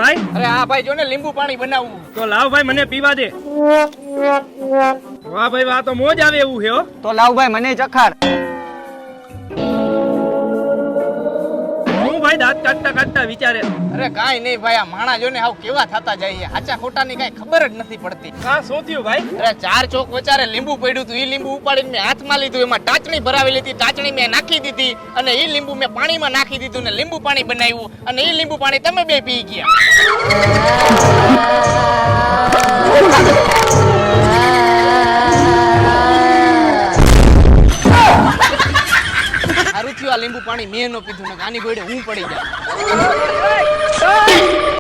ભાઈ? અરે હા ભાઈ, જો ને લીંબુ પાણી બનાવવું. તો લાવ ભાઈ, મને પીવા દે. વાહ ભાઈ વાહ, તો મોજ આવે એવું છે હો. તો લાવ ભાઈ મને ચખાડ. હું ભાઈ દાંત કાઢતા કાઢતા વિચારે. અરે કાઈ નહીં ભાઈ, આ માણા જો ને હાવ કેવા થતા જાય, હાચા ખોટાની કઈ ખબર જ નથી પડતી. હા, શું થયું ભાઈ? અરે 4 ચોક વચારે લીંબુ પડ્યું હતું, ઈ લીંબુ ઉપાડીને મેં હાથમાં લીધું, એમાં ટાચણી ભરાવેલી હતી, ટાચણી મેં નાખી દીધી અને ઈ લીંબુ મેં પાણીમાં નાખી દીધું ને લીંબુ પાણી બનાવ્યું અને ઈ લીંબુ પાણી તમે બે પી ગયા. સારું થયું આ લીંબુ પાણી મેં ન પીધું ને આની ગોળે હું પડી જાય.